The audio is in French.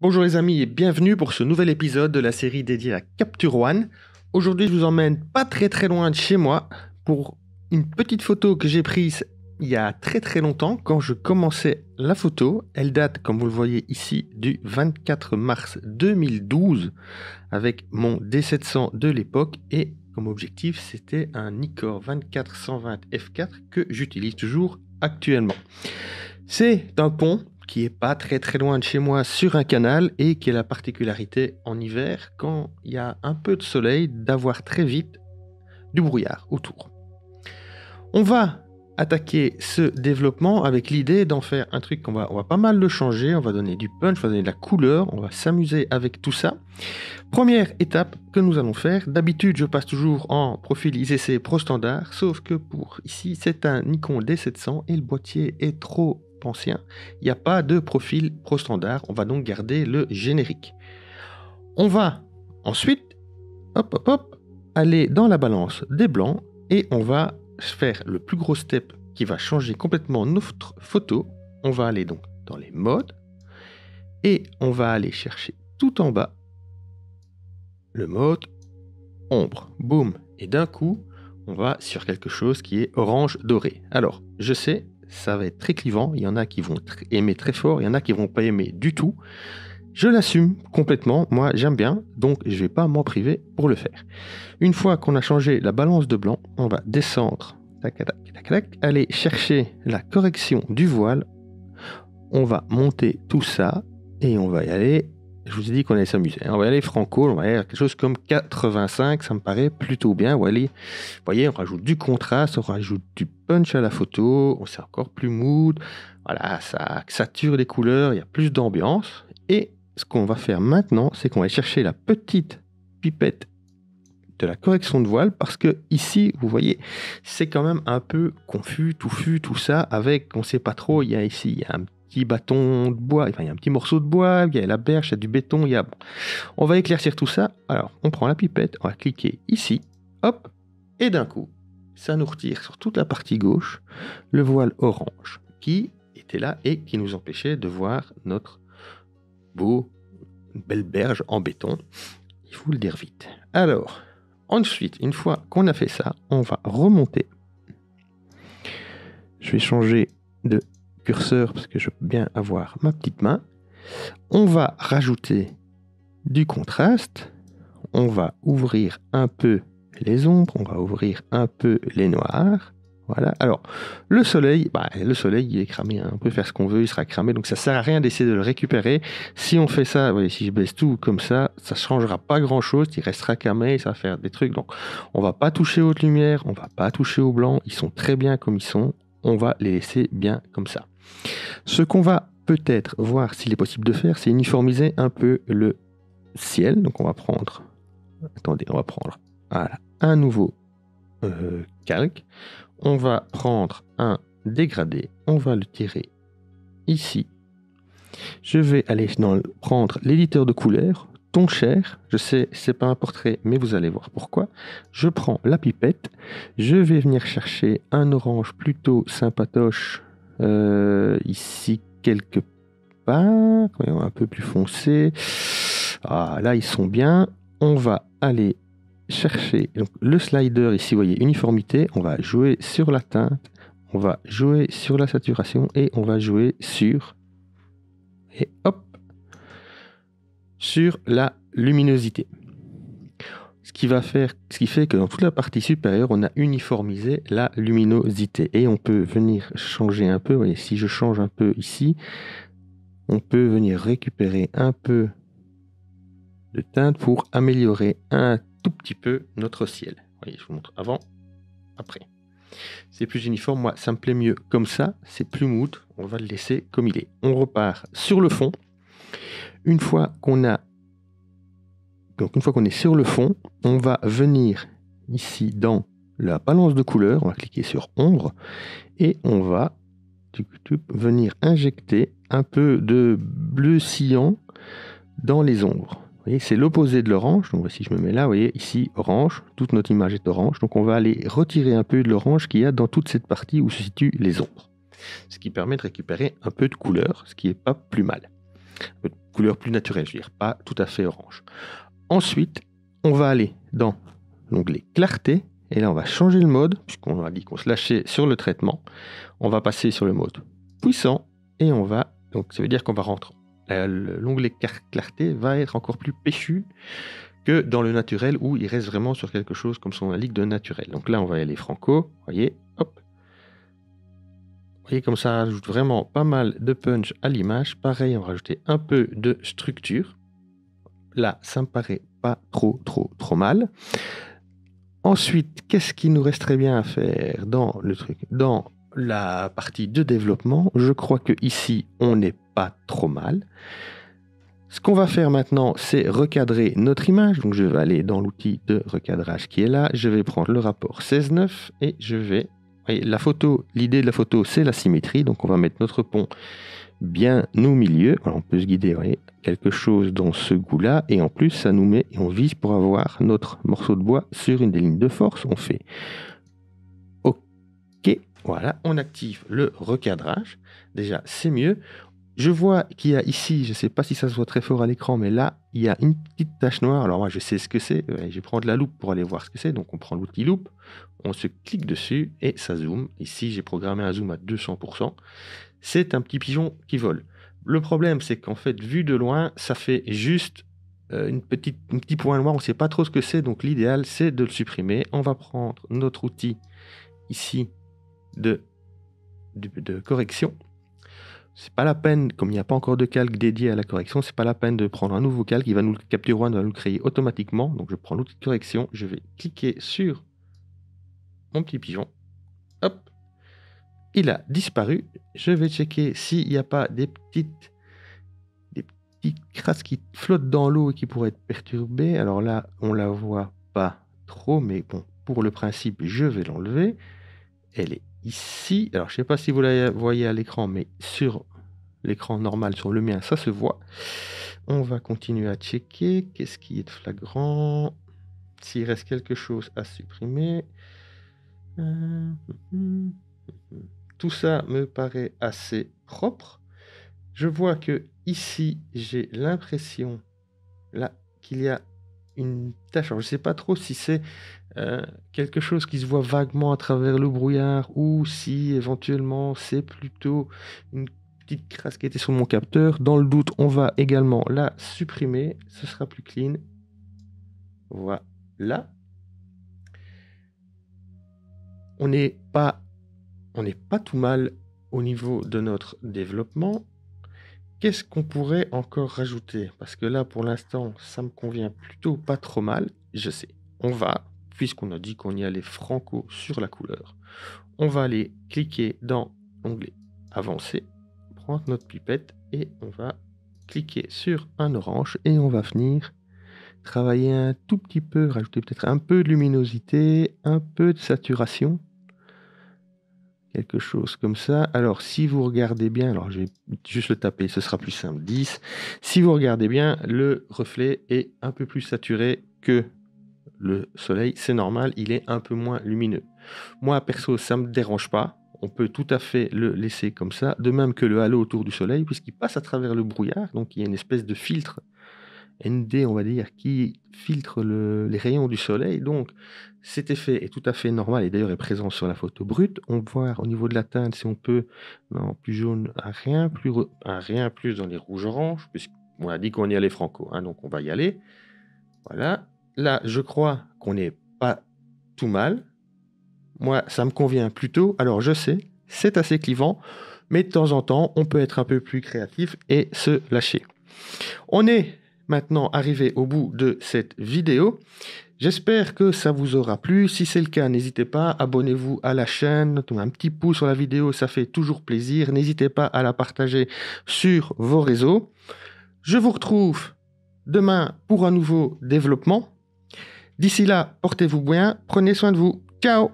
Bonjour les amis et bienvenue pour ce nouvel épisode de la série dédiée à Capture One. Aujourd'hui je vous emmène pas très loin de chez moi pour une petite photo que j'ai prise il y a très longtemps quand je commençais la photo. Elle date, comme vous le voyez ici, du 24 mars 2012 avec mon D700 de l'époque et comme objectif c'était un Nikkor 24-120 f4 que j'utilise toujours actuellement. C'est un pont qui est pas très loin de chez moi sur un canal et qui a la particularité en hiver, quand il y a un peu de soleil, d'avoir très vite du brouillard autour. On va attaquer ce développement avec l'idée d'en faire un truc on va pas mal le changer, on va donner du punch, on va donner de la couleur, on va s'amuser avec tout ça. Première étape que nous allons faire, d'habitude je passe toujours en profil ICC Pro Standard, sauf que pour ici c'est un Nikon D700 et le boîtier est trop ancien, il n'y a pas de profil Pro Standard, on va donc garder le générique. On va ensuite aller dans la balance des blancs et on va faire le plus gros step qui va changer complètement notre photo. On va aller donc dans les modes et on va aller chercher tout en bas le mode ombre, boum, et d'un coup on va sur quelque chose qui est orange doré. Alors je sais, ça va être très clivant, il y en a qui vont aimer très fort, il y en a qui vont pas aimer du tout. Je l'assume complètement, moi j'aime bien, donc je vais pas m'en priver pour le faire. Une fois qu'on a changé la balance de blanc, on va descendre, aller chercher la correction du voile, on va monter tout ça et on va y aller. Je vous ai dit qu'on allait s'amuser. On va y aller franco, on va y aller quelque chose comme 85, ça me paraît plutôt bien. On va aller, vous voyez, on rajoute du contraste, on rajoute du punch à la photo, c'est encore plus mood. Voilà, ça sature les couleurs, il y a plus d'ambiance. Et ce qu'on va faire maintenant, c'est qu'on va chercher la petite pipette de la correction de voile, parce que ici, vous voyez, c'est quand même un peu confus, touffu, tout ça, avec, on sait pas trop, il y a un petit bâton de bois, enfin il y a un petit morceau de bois, il y a la berge, il y a du béton, on va éclaircir tout ça. Alors on prend la pipette, on va cliquer ici, hop, et d'un coup ça nous retire sur toute la partie gauche le voile orange qui était là et qui nous empêchait de voir notre belle berge en béton. Il faut le dire vite. Alors ensuite, une fois qu'on a fait ça, on va remonter. Je vais changer de curseur parce que je peux bien avoir ma petite main. On va rajouter du contraste. On va ouvrir un peu les ombres. On va ouvrir un peu les noirs. Voilà. Alors, le soleil, il est cramé. On peut faire ce qu'on veut, il sera cramé. Donc, ça sert à rien d'essayer de le récupérer. Si on fait ça, voyez, si je baisse tout comme ça ne changera pas grand-chose. Il restera cramé, ça va faire des trucs. Donc, on va pas toucher aux hautes lumières, on va pas toucher aux blancs. Ils sont très bien comme ils sont. On va les laisser bien comme ça. Ce qu'on va peut-être voir s'il est possible de faire, c'est uniformiser un peu le ciel. Donc, on va prendre... Attendez, on va prendre un nouveau calque. On va prendre un dégradé, on va le tirer ici. Je vais aller prendre l'éditeur de couleurs, ton cher. Je sais, c'est pas un portrait, mais vous allez voir pourquoi. Je prends la pipette, je vais venir chercher un orange plutôt sympatoche ici quelque part, un peu plus foncé. Ah, là, ils sont bien. On va aller chercher donc, le slider ici, vous voyez, uniformité, on va jouer sur la teinte, on va jouer sur la saturation et on va jouer sur la luminosité. Ce qui fait que dans toute la partie supérieure, on a uniformisé la luminosité et on peut venir changer un peu. Vous voyez, si je change un peu ici, on peut venir récupérer un peu de teinte pour améliorer un tout petit peu notre ciel. Vous voyez, je vous montre avant, après. C'est plus uniforme, moi ça me plaît mieux comme ça, c'est plus mood, on va le laisser comme il est. On repart sur le fond. Une fois qu'on est sur le fond, on va venir ici dans la balance de couleurs, on va cliquer sur ombre et on va venir injecter un peu de bleu cyan dans les ombres. Vous voyez, c'est l'opposé de l'orange. Donc si je me mets là, vous voyez, ici, orange. Toute notre image est orange. Donc on va aller retirer un peu de l'orange qu'il y a dans toute cette partie où se situent les ombres. Ce qui permet de récupérer un peu de couleur, ce qui n'est pas plus mal. Un peu de couleur plus naturelle, je veux dire, pas tout à fait orange. Ensuite, on va aller dans l'onglet clarté, et là on va changer le mode, puisqu'on a dit qu'on se lâchait sur le traitement. On va passer sur le mode puissant, et on va, donc ça veut dire qu'on va rentrer. L'onglet clarté va être encore plus péchu que dans le naturel, où il reste vraiment sur quelque chose comme son indique de naturel. Donc là on va y aller franco, vous voyez, hop. Vous voyez comme ça ajoute vraiment pas mal de punch à l'image. Pareil, on va rajouter un peu de structure. Là, ça me paraît pas trop mal. Ensuite, qu'est-ce qui nous resterait bien à faire dans le truc? Dans la partie de développement, je crois que ici, on n'est pas trop mal. Ce qu'on va faire maintenant, c'est recadrer notre image. Donc, je vais aller dans l'outil de recadrage qui est là. Je vais prendre le rapport 16:9 et je vais... Voyez, la photo, l'idée de la photo, c'est la symétrie. Donc, on va mettre notre pont bien au milieu. Alors, on peut se guider, voyez, quelque chose dans ce goût-là. Et en plus, ça nous met, et on vise pour avoir notre morceau de bois sur une des lignes de force. On fait OK. Voilà, on active le recadrage. Déjà, c'est mieux. Je vois qu'il y a ici, je ne sais pas si ça se voit très fort à l'écran, mais là, il y a une petite tache noire. Alors moi, je sais ce que c'est. Je vais prendre la loupe pour aller voir ce que c'est. Donc, on prend l'outil loupe, on se clique dessus et ça zoome. Ici, j'ai programmé un zoom à 200%. C'est un petit pigeon qui vole. Le problème, c'est qu'en fait, vu de loin, ça fait juste un petit point noir. On ne sait pas trop ce que c'est. Donc, l'idéal, c'est de le supprimer. On va prendre notre outil ici de correction. C'est pas la peine, comme il n'y a pas encore de calque dédié à la correction, c'est pas la peine de prendre un nouveau calque, il va nous le Capture One va nous le créer automatiquement. Donc je prends l'outil de correction, je vais cliquer sur mon petit pigeon. Hop, il a disparu. Je vais checker s'il n'y a pas des petites crasses qui flottent dans l'eau et qui pourraient être perturbées. Alors là, on la voit pas trop, mais bon, pour le principe, je vais l'enlever. Elle est ici. Alors, je ne sais pas si vous la voyez à l'écran, mais sur l'écran normal, sur le mien, ça se voit. On va continuer à checker. Qu'est-ce qui est flagrant? S'il reste quelque chose à supprimer. Tout ça me paraît assez propre. Je vois que ici, j'ai l'impression là qu'il y a une tache. Alors, je ne sais pas trop si c'est quelque chose qui se voit vaguement à travers le brouillard ou si éventuellement c'est plutôt une petite crasse qui était sur mon capteur. Dans le doute, on va également la supprimer. Ce sera plus clean. Voilà. On n'est pas tout mal au niveau de notre développement. Qu'est-ce qu'on pourrait encore rajouter? Parce que là, pour l'instant, ça me convient plutôt pas trop mal. Je sais. On va, puisqu'on a dit qu'on y allait franco sur la couleur, on va aller cliquer dans l'onglet Avancer, prendre notre pipette et on va cliquer sur un orange et on va venir travailler un tout petit peu, rajouter peut-être un peu de luminosité, un peu de saturation. Quelque chose comme ça. Alors, si vous regardez bien, alors je vais juste le taper, ce sera plus simple, 10. Si vous regardez bien, le reflet est un peu plus saturé que le soleil. C'est normal, il est un peu moins lumineux. Moi, perso, ça ne me dérange pas. On peut tout à fait le laisser comme ça, de même que le halo autour du soleil, puisqu'il passe à travers le brouillard. Donc, il y a une espèce de filtre ND, on va dire, qui filtre les rayons du soleil. Donc, cet effet est tout à fait normal et d'ailleurs est présent sur la photo brute. On va voir au niveau de la teinte si on peut, non, plus jaune, à rien plus dans les rouges-oranges, puisqu'on a dit qu'on y allait franco, hein, donc on va y aller. Voilà. Là, je crois qu'on n'est pas tout mal. Moi, ça me convient plutôt. Alors, je sais, c'est assez clivant, mais de temps en temps, on peut être un peu plus créatif et se lâcher. On est maintenant arrivé au bout de cette vidéo. J'espère que ça vous aura plu. Si c'est le cas, n'hésitez pas, abonnez-vous à la chaîne, un petit pouce sur la vidéo, ça fait toujours plaisir. N'hésitez pas à la partager sur vos réseaux. Je vous retrouve demain pour un nouveau développement. D'ici là, portez-vous bien, prenez soin de vous. Ciao!